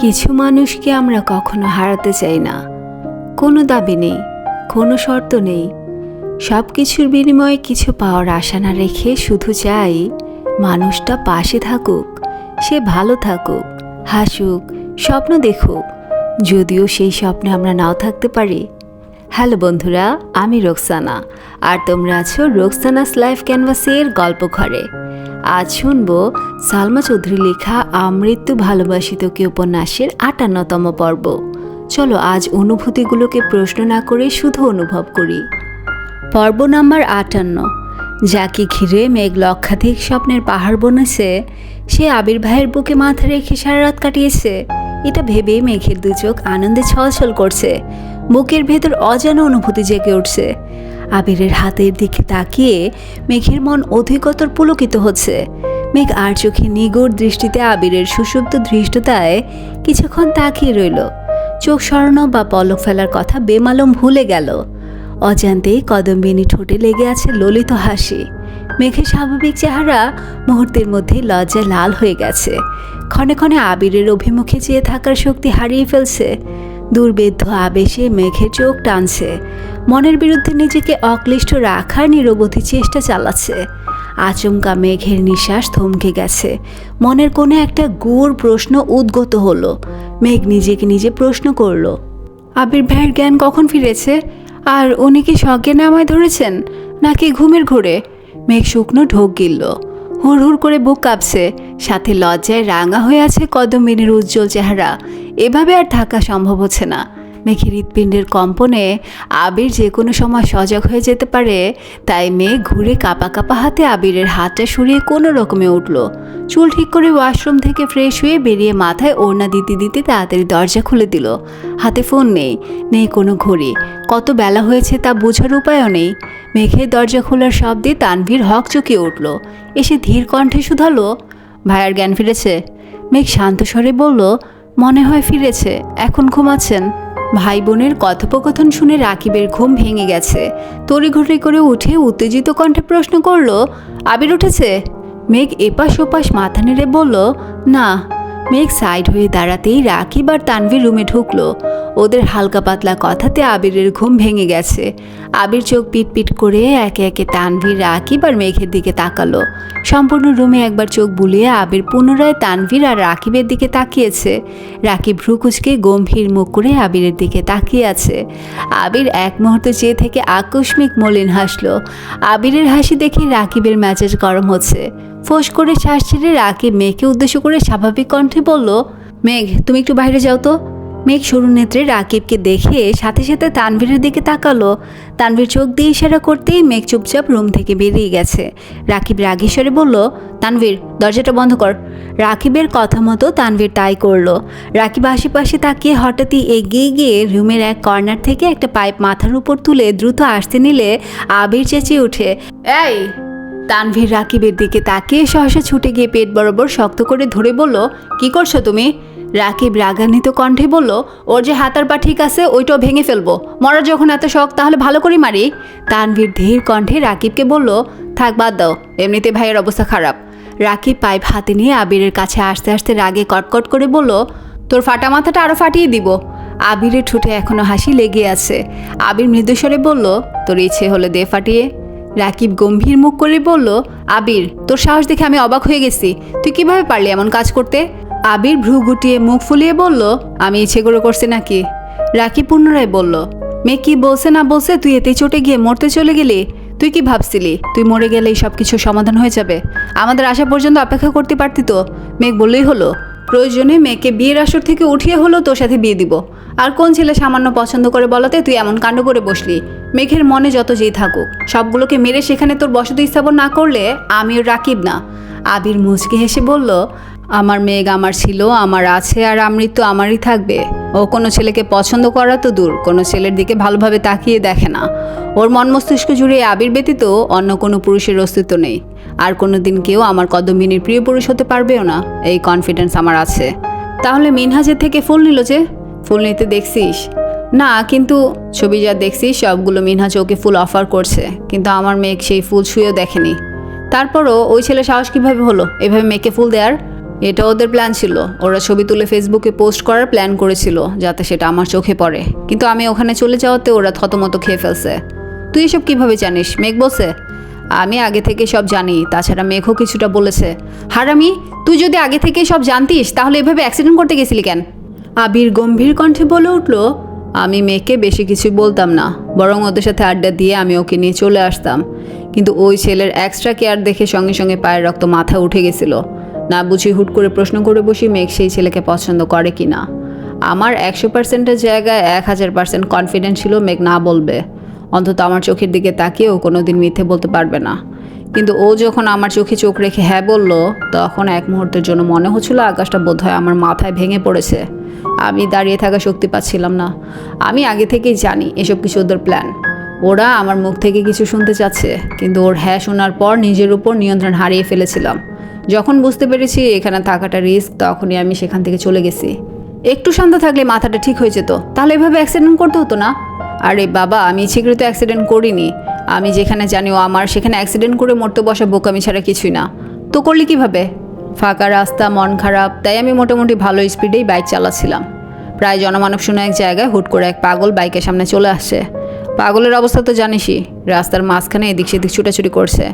কিছু মানুষকে আমরা কখনো হারাতে চাই না। কোনো দাবি নেই, কোনো শর্ত নেই, সব কিছুর বিনিময়ে কিছু পাওয়ার আশা না রেখে শুধু চাই মানুষটা পাশে থাকুক, সে ভালো থাকুক, হাসুক, স্বপ্ন দেখুক, যদিও সেই স্বপ্নে আমরা নাও থাকতে পারি। হ্যালো বন্ধুরা, আমি রোকসানা, আর তোমরা আছো রোকসানাস লাইফ ক্যানভাসের গল্প ঘরে। আজ শুনবো সালমা চৌধুরী লেখা আমৃত্যু ভালোবাসিত কে উপন্যাসের ৫৮তম পর্ব। চলো আজ অনুভূতিগুলোকে প্রশ্ন না করে শুধু অনুভব করি। পর্ব নাম্বার ৫৮। যাকে ঘিরে মেঘ লক্ষাধিক স্বপ্নের পাহাড় বনেছে, সে আবির ভাইয়ের বুকে মাথা রেখে সারা রাত কাটিয়েছে। এটা ভেবে মেঘের দু চোখ আনন্দে ছলছল করছে, বুকের ভেতর অজানা অনুভূতি জেগে উঠছে। আবিরের হাতের দিকে তাকিয়ে মেঘের মন অধিকতর পুলকিত হচ্ছে। মেঘ আর চোখে নিগড় দৃষ্টিতে আবিরের সুষুপ্ত ধৃষ্টতায় কিছুক্ষণ তাকিয়ে রইল। চোখ সরানো বা পলক ফেলার কথা বেমালুম ভুলে গেল। অজান্তেই কদম্বিনী ঠোঁটে লেগে আছে ললিত হাসি। মেঘের স্বাভাবিক চেহারা মুহূর্তের মধ্যে লজ্জায় লাল হয়ে গেছে। ক্ষণে ক্ষণে আবিরের অভিমুখে চেয়ে থাকার শক্তি হারিয়ে ফেলছে। দুর্বেদ্য আবেশে মেঘের চোখ টানছে, মনের বিরুদ্ধে নিজেকে অক্লিষ্ট রাখার নিরবধি চেষ্টা চালাচ্ছে। আচমকা মেঘের নিঃশ্বাস থমকে গেছে। মনের কোণে একটা গূঢ় প্রশ্ন উদ্গত হলো। মেঘ নিজেকে নিজে প্রশ্ন করল, আবির ভাইয়ের জ্ঞান কখন ফিরেছে? আর উনি কি সজ্ঞানে আমায় ধরেছেন, নাকি ঘুমের ঘোরে? মেঘ শুকনো ঢোক গিলল। হুড় হুড় করে বুক কাঁপছে, সাথে লজ্জায় রাঙা হয়ে আছে কদম্বিনীর উজ্জ্বল চেহারা। এভাবে আর থাকা সম্ভব হচ্ছে না। মেঘের হৃৎপিণ্ডের কম্পনে আবির যে কোনো সময় সজাগ হয়ে যেতে পারে, তাই মেঘ ঘুরে কাঁপা কাঁপা হাতে আবিরের হাতটা সরিয়ে কোনো রকমে উঠল। চুল ঠিক করে ওয়াশরুম থেকে ফ্রেশ হয়ে বেরিয়ে মাথায় ওড়না দিতে দিতে তাড়াতাড়ি দরজা খুলে দিল। হাতে ফোন নেই, নেই কোনো ঘড়ি। কত বেলা হয়েছে তা বোঝার উপায়ও নেই। মেঘের দরজা খোলার শব্দে তানভীর হকচকিয়ে উঠল। এসে ধীর কণ্ঠে শুধালো, ভাইয়ার জ্ঞান ফিরেছে? মেঘ শান্ত স্বরে বলল, মনে হয় ফিরেছে, এখন ঘুমাচ্ছেন। ভাই বোনের কথোপকথন শুনে রাকিবের ঘুম ভেঙে গেছে। তড়িঘড়ি করে উঠে উত্তেজিত কণ্ঠে প্রশ্ন করল, আবির উঠেছে? মেঘ এপাশ ওপাশ মাথা নেড়ে বলল, না। মেঘ সাইড হয়ে দাঁড়াতেই রাকিব আর তানভীর রুমে ঢুকলো। ওদের হালকা পাতলা কথাতে আবিরের ঘুম ভেঙে গেছে। আবির চোখ পিটপিট করে একে একে তানভীর, রাকিব আর মেঘের দিকে তাকালো। সম্পূর্ণ রুমে একবার চোখ বুলিয়ে আবির পুনরায় তানভীর আর রাকিবের দিকে তাকিয়েছে। রাকিব ভ্রু কুঁচকে গম্ভীর মুখ করে আবিরের দিকে তাকিয়ে আছে। আবির এক মুহূর্ত চেয়ে থেকে আকস্মিক মলিন হাসলো। আবিরের হাসি দেখে রাকিবের মেজাজ গরম হচ্ছে। ফোঁস করে শ্বাস ছেড়ে রাকিব মেঘকে উদ্দেশ্য করে স্বাভাবিক কণ্ঠে বলল, মেঘ তুমি একটু বাইরে যাও তো। মেঘ সরু নেত্রে রাকিবকে দেখে সাথে সাথে তানভীরের দিকে তাকালো। তানভীর চোখ দিয়ে ইশারা করতেই মেঘ চুপচাপ রুম থেকে বেরিয়ে গেছে। রাকিব রাগেশ্বরে বলল, তানভীর দরজাটা বন্ধ কর। রাকিবের কথা মতো তানভীর তাই করলো। রাকিব আশেপাশে তাকিয়ে হঠাৎই এগিয়ে গিয়ে রুমের এক কর্নার থেকে একটা পাইপ মাথার উপর তুলে দ্রুত আসতে নিলে আবির চেঁচিয়ে উঠে, এই! তানভীর রাকিবের দিকে তাকিয়ে সহসা ছুটে গিয়ে পেট বরাবর শক্ত করে ধরে বলল, কি করছো তুমি? রাকিব রাগান্বিত কণ্ঠে বলল, ওর যে হাতার পা ঠিক আছে ওইটাও ভেঙে ফেলবো। মরার যখন এত শখ তাহলে ভালো করে মারি। তানভীর ধীর কণ্ঠে রাকিবকে বলল, থাক বাদ দাও, এমনিতে ভাইয়ের অবস্থা খারাপ। রাকিব পাইপ হাতে নিয়ে আবিরের কাছে আসতে আসতে রাগে কটকট করে বলল, তোর ফাটা মাথাটা আরও ফাটিয়ে দিব। আবিরের ঠোঁটে এখনো হাসি লেগে আছে। আবির মৃদুস্বরে বলল, তোর ইচ্ছে হলে দে ফাটিয়ে। রাকিব গম্ভীর মুখ করে বলল, আবির তোর সাহস দেখে আমি অবাক হয়ে গেছি, তুই কিভাবে পারলি এমন কাজ করতে? আবির ভ্রু গুটিয়ে মুখ ফুলিয়ে বলল, আমি ইচ্ছে করে করছি নাকি? রাকিব পুনরায় বলল, মেয়ে কি বলছে না বলছে তুই এতেই চটে গিয়ে মরতে চলে গেলি? তুই কি ভাবছিলি তুই মরে গেলেই সব কিছু সমাধান হয়ে যাবে? আমাদের আসা পর্যন্ত অপেক্ষা করতে পারতি তো। মেঘ বললেই হলো, প্রয়োজনে মেয়েকে বিয়ের আসর থেকে উঠিয়ে হলো তোর সাথে বিয়ে দিব। আর কোন ছেলে সামান্য পছন্দ করে বলাতে তুই এমন কাণ্ড করে বসলি? মেঘের মনে যত যেই থাকুক সবগুলোকে মেরে সেখানে তোর বসতি স্থাপন না করলে আমিও রাকিব না। আবির মুচকে হেসে বলল, আমার মেঘ আমার ছিল, আমার আছে, আর আমৃত্যু আমারই থাকবে। ও কোনো ছেলেকে পছন্দ করা তো দূর, কোনো ছেলের দিকে ভালোভাবে তাকিয়ে দেখে না। ওর মন মস্তিষ্ক জুড়ে আবির ব্যতীত অন্য কোনো পুরুষের অস্তিত্ব নেই। আর কোনো দিন কেউ আমার কদম্বিনীর প্রিয় পুরুষ হতে পারবেও না, এই কনফিডেন্স আমার আছে। তাহলে মিনহাজের থেকে ফুল নিল যে? ফুল নিতে দেখছিস? না, কিন্তু ছবি যা দেখছিস সবগুলো মিনহাজ ওকে ফুল অফার করছে, কিন্তু আমার মেঘ সেই ফুল ছুঁয়েও দেখেনি। তারপরও ওই ছেলে সাহস কীভাবে হলো এভাবে মেয়েকে ফুল দেওয়ার? এটা ওদের প্ল্যান ছিল। ওরা ছবি তুলে ফেসবুকে পোস্ট করার প্ল্যান করেছিল যাতে সেটা আমার চোখে পড়ে, কিন্তু আমি ওখানে চলে যাওয়াতে ওরা থতমত খেয়ে ফেলছে। তুই এসব কিভাবে জানিস? মেঘ বলছে। আমি আগে থেকে সব জানি, তাছাড়া মেঘও কিছুটা বলেছে। হারামি, তুই যদি আগে থেকে সব জানতিস তাহলে এভাবে অ্যাক্সিডেন্ট করতে গেছিলি কেন? আবির গম্ভীর কণ্ঠে বলে উঠল, আমি মেঘকে বেশি কিছু বলতাম না, বরং ওদের সাথে আড্ডা দিয়ে আমি ওকে নিয়ে চলে আসতাম। কিন্তু ওই ছেলের এক্সট্রা কেয়ার দেখে সঙ্গে সঙ্গে পায়ের রক্ত মাথা উঠে গেছিল। না বুঝি হুট করে প্রশ্ন করে বসি মেঘ সেই ছেলেকে পছন্দ করে কি না। আমার 100%-এর জায়গায় 1000% কনফিডেন্স ছিল মেঘ না বলবে। অন্তত আমার চোখের দিকে তাকিয়ে ও কোনো দিন মিথ্যে বলতে পারবে না। কিন্তু ও যখন আমার চোখে চোখ রেখে হ্যাঁ বলল, তখন এক মুহূর্তের জন্য মনে হচ্ছিল আকাশটা বোধহয় আমার মাথায় ভেঙে পড়েছে। আমি দাঁড়িয়ে থাকা শক্তি পাচ্ছিলাম না। আমি আগে থেকেই জানি এসব কিছু ওদের প্ল্যান। ওরা আমার মুখ থেকে কিছু শুনতে চাচ্ছে, কিন্তু ওর হ্যাঁ শোনার পর নিজের উপর নিয়ন্ত্রণ হারিয়ে ফেলেছিলাম। যখন বুঝতে পেরেছি এখানে থাকাটা রিস্ক, তখনই আমি সেখান থেকে চলে গেছি। একটু শান্ত থাকলে মাথাটা ঠিক হয়ে যেত, তাহলে এভাবে অ্যাক্সিডেন্ট করতে হতো না। আরে বাবা, আমি ইচ্ছেকৃত অ্যাক্সিডেন্ট করিনি। আমি যেখানে জানি ও আমার, সেখানে অ্যাক্সিডেন্ট করে মরতে বসা বোকামি ছাড়া কিছুই না। তো করলি কিভাবে? ফাঁকা রাস্তা, মন খারাপ, তাই আমি মোটামুটি ভালো স্পিডেই বাইক চালাচ্ছিলাম। প্রায় জনমানব শূন্য এক জায়গায় হুট করে এক পাগল বাইকের সামনে চলে আসছে। পাগলের অবস্থা তো জানিসই, রাস্তার মাঝখানে এদিক সেদিক ছুটাছুটি করছে।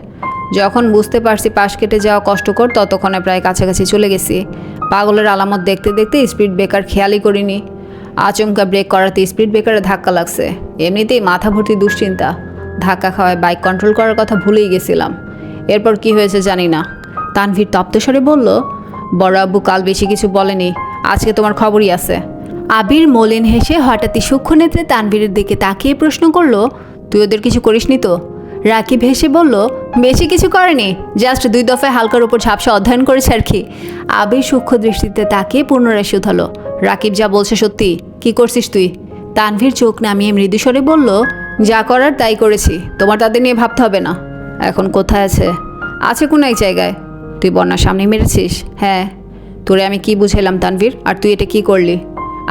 যখন বুঝতে পারছি পাশ কেটে যাওয়া কষ্টকর, ততক্ষণে প্রায় কাছাকাছি চলে গেছি। পাগলের আলামত দেখতে দেখতে স্পিড ব্রেকার খেয়ালই করিনি। আচমকা ব্রেক করাতে স্পিড ব্রেকারে ধাক্কা লাগছে। এমনিতেই মাথা ভর্তি দুশ্চিন্তা, ধাক্কা খাওয়ায় বাইক কন্ট্রোল করার কথা ভুলেই গেছিলাম। এরপর কি হয়েছে জানি না। তানভীর তপ্তস্বরে বলল, বড় আব্বু কাল বেশি কিছু বলেনি, আজকে তোমার খবরই আছে। আবির মলিন হেসে হঠাৎই সূক্ষ্ম নেত্রে তানভীরের দিকে তাকিয়ে প্রশ্ন করল, তুই ওদের কিছু করিসনি তো? রাকিব হেসে বলল, বেশি কিছু করেনি, জাস্ট 2 দফায় হালকার উপর ঝাপসা অধ্যয়ন করেছে আর কি। আবির সূক্ষ্ম দৃষ্টিতে তাকিয়ে পুনরায় শুধালো, রাকিব যা বলছে সত্যি? কি করছিস তুই? তানভীর চোখ নামিয়ে মৃদুস্বরে বলল, যা করার তাই করেছি, তোমার তাদের নিয়ে ভাবতে হবে না। এখন কোথায় আছে? আছে কোনো এক জায়গায়। তুই বন্যার সামনে মেরেছিস? হ্যাঁ। তোরে আমি কি বুঝাইলাম তানভীর, আর তুই এটা কি করলি?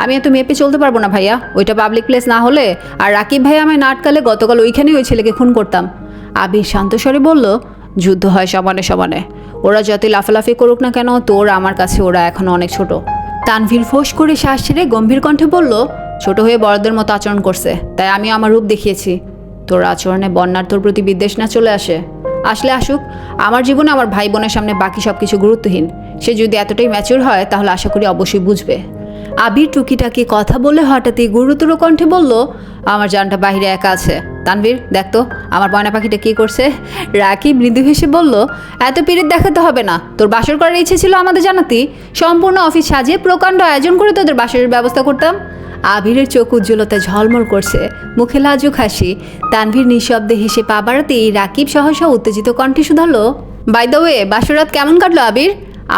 আমি এত মেপে চলতে পারবো না ভাইয়া, ওইটা পাবলিক প্লেস না হলে। আর রাকিব ভাই আমায় না আটকালে গতকাল ওইখানেই ওই ছেলেকে খুন করতাম। আবির শান্তস্বরে বলল, যুদ্ধ হয় সমানে সমানে, ওরা যতই লাফালাফি করুক না কেন, তোর আমার কাছে ওরা এখনও অনেক ছোট। তানভীর ফোঁস করে শ্বাস ছেড়ে গম্ভীর কণ্ঠে বলল, ছোট হয়ে বড়দের মতো আচরণ করছে, তাই আমি আমার রূপ দেখিয়েছি। তোর আচরণে বন্যার তোর প্রতি বিদ্বেষ না চলে আসে? আসলে আসুক, আমার জীবনে আমার ভাই বোনের সামনে বাকি সব কিছু গুরুত্বহীন। সে যদি এতটাই ম্যাচিউর হয় তাহলে আশা করি অবশ্যই বুঝবে। আবির টুকিটাকি কথা বলে হঠাৎই গুরুতর কণ্ঠে বলল, আমার জানটা বাহিরে একা আছে। তানভীর দেখ তো আমার ময়না পাখিটা কী করছে। রাকিব মৃদু হেসে বলল, এত পিরিত দেখাতে হবে না, তোর বাসর করার ইচ্ছে ছিল আমাদের জানাতি, সম্পূর্ণ অফিস সাজিয়ে প্রকাণ্ড আয়োজন করে তোদের বাসরের ব্যবস্থা করতাম। আবিরের চোখ উজ্জ্বলতা ঝলমল করছে, মুখে লাজুক হাসি। তানভীর নিঃশব্দে হেসে পা বাড়াতেই রাকিব সহসা উত্তেজিত কণ্ঠে শুধালো, বাই দ্য ওয়ে বাসরাত কেমন কাটলো আবির?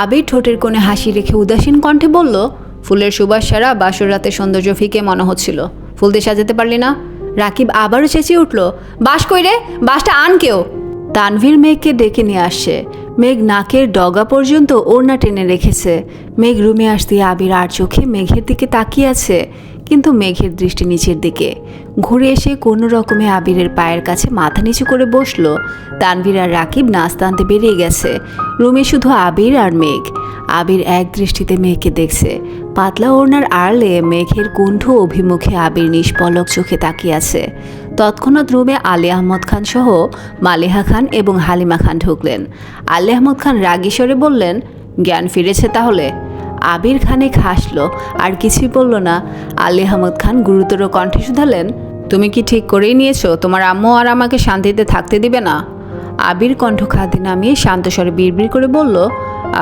আবির ঠোঁটের কোণে হাসি রেখে উদাসীন কণ্ঠে বলল, ফুলের সুবাস ছাড়া বাসর রাতে সৌন্দর্য ফিকে মনে হচ্ছিল। ফুল দিয়ে সাজাতে পারলি না? রাকিব আবারও চেঁচিয়ে উঠল, বাস কই রে, বাসটা আন কেউ। তানভীর মেঘকে ডেকে নিয়ে আসছে। মেঘ নাকের ডগা পর্যন্ত ওড়না টেনে রেখেছে। মেঘ রুমে আসতে আবির আর চোখে মেঘের দিকে তাকিয়ে আছে, কিন্তু মেঘের দৃষ্টি নিচের দিকে। ঘুরে এসে কোনো রকমে আবিরের পায়ের কাছে মাথা নিচু করে বসলো। তানভীর আর রাকিব নাস্তা আনতে বেরিয়ে গেছে। রুমে শুধু আবির আর মেঘ। আবির এক দৃষ্টিতে মেঘকে দেখছে। পাতলা ওড়নার আড়লে মেঘের কুণ্ঠ অভিমুখে আবির নিষ্পলক চোখে তাকিয়ে আছে। তৎক্ষণাৎ রুমে আলী আহমদ খান সহ মালিহা খান এবং হালিমা খান ঢুকলেন। আলী আহমদ খান রাগী স্বরে বললেন, জ্ঞান ফিরেছে তাহলে? আবির খানিক হাসল, আর কিছুই বলল না। আলী আহমদ খান গুরুতর কণ্ঠে শুধালেন, তুমি কি ঠিক করেই নিয়েছো তোমার আম্মু আর আমাকে শান্তিতে থাকতে দিবে না? আবির কণ্ঠ খাদি নামিয়ে শান্ত স্বরে বিড়বিড় করে বলল,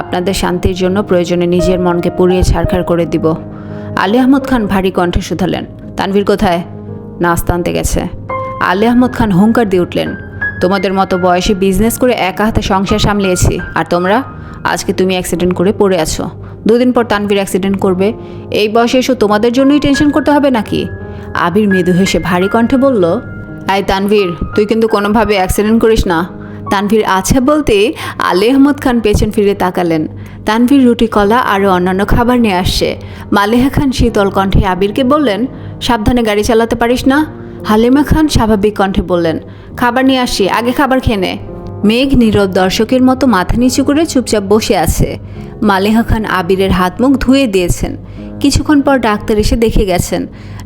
আপনাদের শান্তির জন্য প্রয়োজনে নিজের মনকে পুড়িয়ে ছারখার করে দিব। আলী আহমদ খান ভারী কণ্ঠে শুধালেন, তানভীর কোথায়? নাস্তা আনতে গেছে। আলী আহমদ খান হুঙ্কার দিয়ে উঠলেন, তোমাদের মতো বয়সে বিজনেস করে একা হাতে সংসার সামলিয়েছি, আর তোমরা? আজকে তুমি অ্যাক্সিডেন্ট করে পড়ে আছো, 2 দিন পর তানভীর অ্যাক্সিডেন্ট করবে। এই বয়সে এসো তোমাদের জন্যই টেনশন করতে হবে নাকি? আবির মৃদু হেসে ভারী কণ্ঠে বলল, আই তানভীর, তুই কিন্তু কোনোভাবে অ্যাক্সিডেন্ট করিস না। তানভীর আচ্ছা বলতে আলী আহমদ খান পেছন ফিরে তাকালেন। তানভীর রুটি কলা আরও অন্যান্য খাবার নিয়ে আসছে। মালিহা খান শীতল কণ্ঠে আবিরকে বললেন, সাবধানে গাড়ি চালাতে পারিস না। হালিমা খান স্বাভাবিক কণ্ঠে বললেন, খাবার নিয়ে আসছি, আগে খাবার খেয়ে নে। মেঘ নীরব দর্শকের মতো মাথা নিচু করে চুপচাপ বসে আছে। মালিহা খান আবিরের হাত মুখ ধুয়ে দিয়েছেন। কিছুক্ষণ পর ডাক্তার এসে দেখে গেছেন।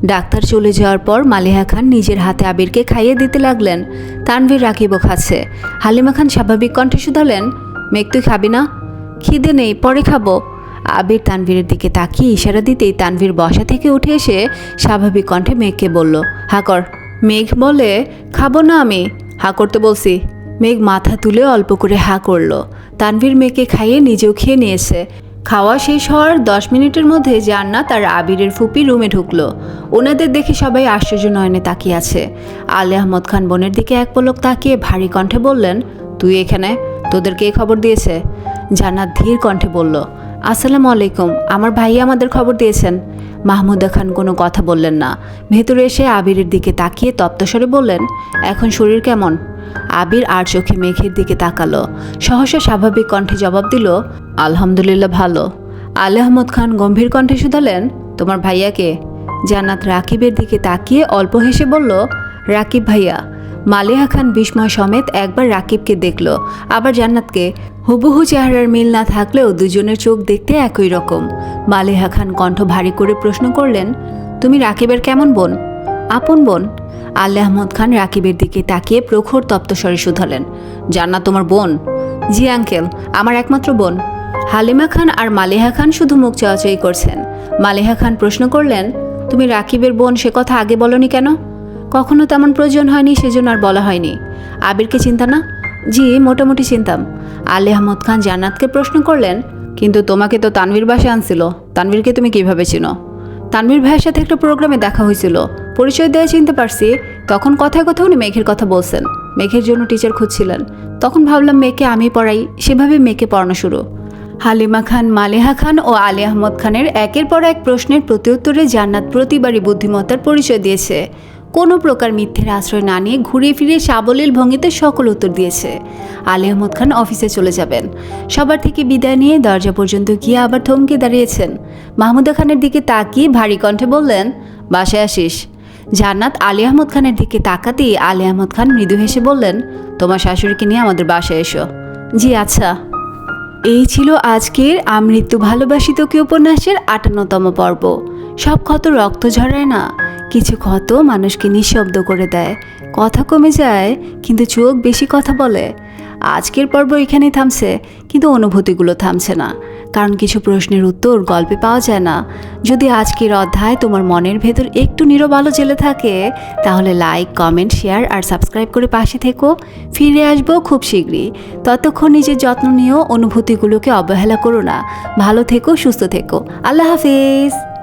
ডাক্তার চলে যাওয়ার পর মালিহা খান নিজের হাতে আবিরকে খাইয়ে দিতে লাগলেন। তানভীর রাকিবও খাচ্ছে। হালিমা খান স্বাভাবিক কণ্ঠে শুধালেন, মেঘ তুই খাবি না? খিদে নেই, পরে খাবো। আবির তানভীরের দিকে তাকিয়ে ইশারা দিতেই তানভীর বসা থেকে উঠে এসে স্বাভাবিক কণ্ঠে মেঘকে বলল, হা কর। মেঘ বলে, খাবো না আমি। হা করতে বলছি। মেঘ মাথা তুলে অল্প করে হা করল। তানভীর মেঘকে খাইয়ে নিজেও খেয়ে নিয়েছে। খাওয়া শেষ হওয়ার 10 মিনিটের মধ্যে জান্নাত আর আবিরের ফুপি রুমে ঢুকলো। ওনাদের দেখে সবাই আশ্চর্য নয়নে তাকিয়ে আছে। আলী আহমদ খান বোনের দিকে এক পলক তাকিয়ে ভারী কণ্ঠে বললেন, তুই এখানে? তোদের কে খবর দিয়েছে? জান্নাত ধীর কণ্ঠে বলল, আসসালামু আলাইকুম, আমার ভাইয়া আমাদের খবর দিয়েছেন। মাহমুদা খান কোনো কথা বললেন না। ভেতরে এসে আবিরের দিকে তাকিয়ে তপ্তস্বরে বললেন, এখন শরীর কেমন? আবির আর চোখে মেঘের দিকে তাকালো। সহসা স্বাভাবিক কণ্ঠে জবাব দিল, আলহামদুলিল্লাহ ভালো। আলী আহমদ খান গম্ভীর কণ্ঠে শুধালেন, তোমার ভাইয়াকে? জান্নাত রাকিবের দিকে তাকিয়ে অল্প হেসে বলল, রাকিব ভাইয়া। মালিহা খান বিস্ময় সমেত একবার রাকিবকে দেখল, আবার জান্নাতকে। হুবহু চেহারার মিল না থাকলেও দুজনের চোখ দেখতে একই রকম। মালিহা খান কণ্ঠ ভারী করে প্রশ্ন করলেন, তুমি রাকিবের কেমন বোন? আপন বোন। আলী আহমদ খান রাকিবের দিকে তাকিয়ে প্রখর তপ্তস্বরে শুধালেন, জান্নাত তোমার বোন? জি আঙ্কেল, আমার একমাত্র বোন। হালিমা খান আর মালিহা খান শুধু মুখ চাওয়াচাই করছেন। মালিহা খান প্রশ্ন করলেন, তুমি রাকিবের বোন সে কথা আগে বলনি কেন? কখনো তেমন প্রয়োজন হয়নি, সেজন্য আর বলা হয়নি। আবিরকে চিন্তা না? জি মোটামুটি চিনতাম। আলী আহমদ খান জান্নাতকে প্রশ্ন করলেন, কিন্তু তোমাকে তো তানভীর বাসায় আনছিল, তানভীরকে তুমি কিভাবে চিনো? তানভীর ভাইয়ের সাথে একটা প্রোগ্রামে দেখা হয়েছিল, পরিচয় দেওয়া চিনতে পারছি। তখন কথায় কথা উনি মেঘের কথা বলছেন, মেঘের জন্য টিচার খুঁজছিলেন। তখন ভাবলাম মেঘকে আমি পড়াই, সেভাবে মেঘকে পড়ানো শুরু। হালিমা খান, মালিহা খান ও আলী আহমদ খানের একের পর এক প্রশ্নের প্রত্যুত্তরে জান্নাত প্রতিবারই বুদ্ধিমত্তার পরিচয় দিয়েছে। কোনো প্রকার মিথ্যের আশ্রয় না নিয়ে ঘুরিয়ে ফিরিয়ে সাবলীল ভঙ্গিতে সকল উত্তর দিয়েছে। আলী আহমদ খান অফিসে চলে যাবেন। সবার থেকে বিদায় নিয়ে দরজা পর্যন্ত গিয়ে আবার থমকে দাঁড়িয়েছেন। মাহমুদা খানের দিকে তাকিয়ে ভারী কণ্ঠে বললেন, বাসায় আসিস? জান্নাত আলী আহমদ খানের দিকে তাকাতেই আলী আহমদ খান মৃদু হেসে বললেন, তোমার শাশুড়িকে নিয়ে আমাদের বাসায় এসো। জি আচ্ছা। এই ছিল আজকের আমৃত্যু ভালোবাসি তোকে উপন্যাসের 58তম পর্ব। সব ক্ষত রক্ত ঝরায় না, কিছু ক্ষত মানুষকে নিঃশব্দ করে দেয়। কথা কমে যায় কিন্তু চোখ বেশি কথা বলে। আজকের পর্ব এখানেই থামছে, কিন্তু অনুভূতিগুলো থামছে না, কারণ কিছু প্রশ্নের উত্তর গল্পে পাওয়া যায় না। যদি আজকের অধ্যায় তোমার মনের ভেতর একটু নীরব আলো জ্বেলে থাকে, তাহলে লাইক, কমেন্ট, শেয়ার আর সাবস্ক্রাইব করে পাশে থেকো। ফিরে আসবো খুব শীঘ্রই। ততক্ষণ নিজের যত্ন নিও, অনুভূতিগুলোকে অবহেলা করো না। ভালো থেকো, সুস্থ থেকো। আল্লাহ হাফেজ।